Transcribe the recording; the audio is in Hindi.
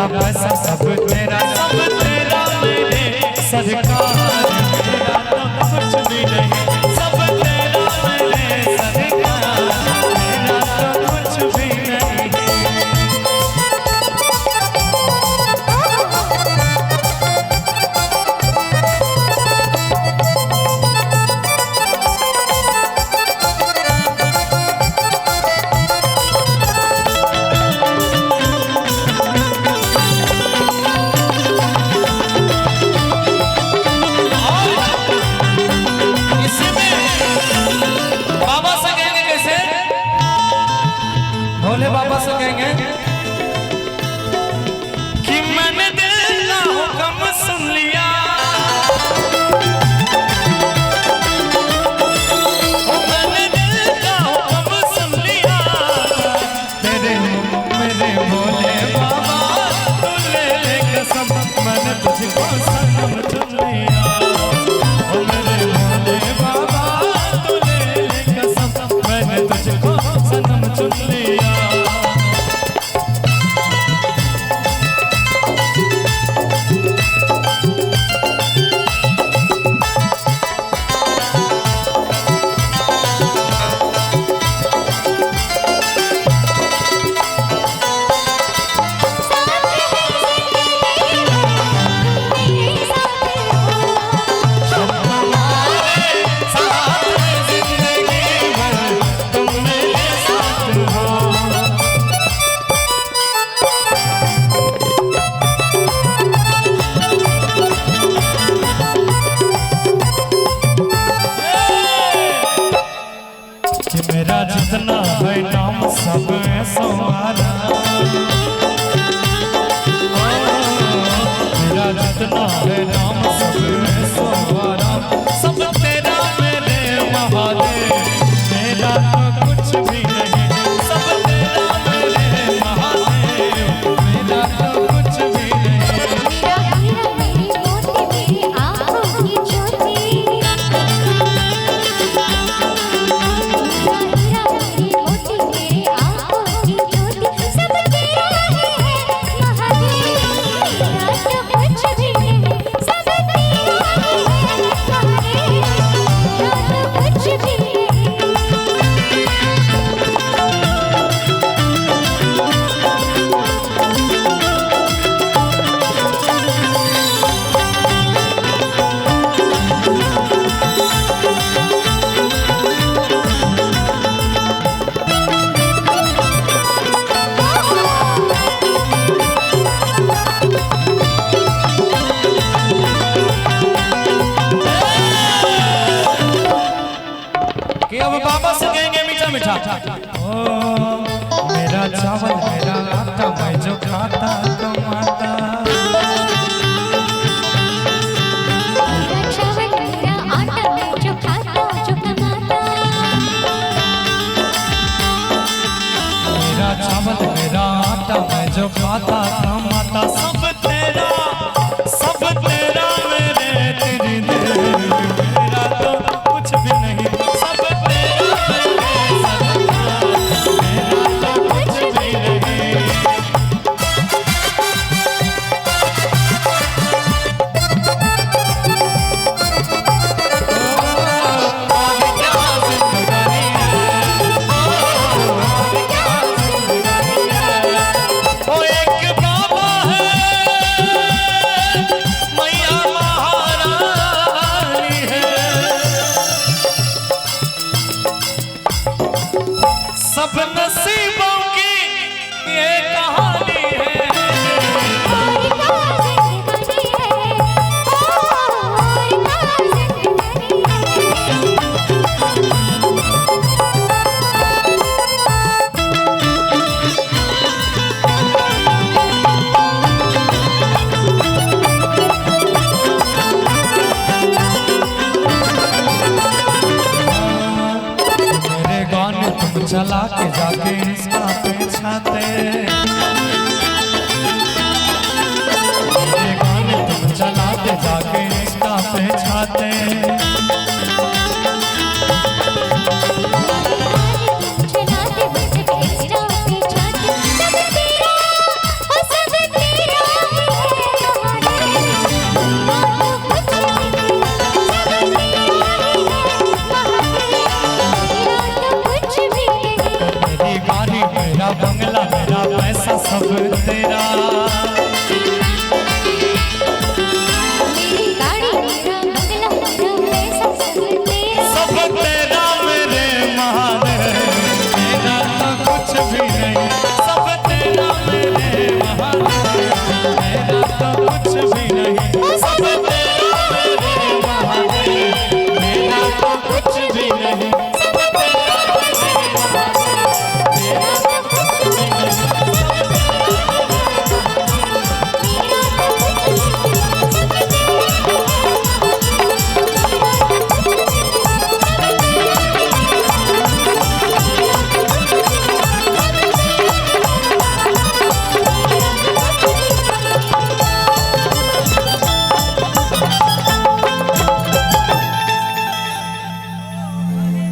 तेरा पैसा सब तेरा मेरे सरकार, मेरा तो कुछ भी नहीं, सब तेरा मेरे सरकार, मेरा तो कुछ भी नहीं। भोले बाबा से कहेंगे कि मैंने दिल का हुक्म सुन लिया, मैंने दिल का हुक्म सुन लिया, तेरे मेरे भोले बाबा तू ले ले कसम, मैंने तुझको सनम चुन लिया, मेरे भोले बाबा तू ले ले कसम, मैंने तुझको सनम चुन लिया। मेरा जितना है नाम सब सवारा, मेरा जितना है नाम सब सवारा, सब तेरा मेरे महादेव, मेरा तो कुछ भी नहीं, सब तेरा मेरे महादेव, मेरा तो कुछ भी नहीं। मेरा हीरा मेरी मोती मेरी आँखों की ज्योति, अब बाबा से कहेंगे मीठा मीठा, ओ मेरा चावल मेरा आटा मैं जो खाता कमाता, मेरा चावल मेरा आटा मैं जो खाता जो कमाता, मेरा चावल मेरा आटा मैं जो खाता कमाता, सब तेरा मेरे तेरी देवी, मेरा तो कुछ भी नहीं, सब तेरा मेरे सरकार, मेरा तो कुछ भी नहीं। सब नसीबों की ये कहानी है, चला के जाके इसका पीछाते, ये गाने तुम चलाते जाके इसका पीछाते,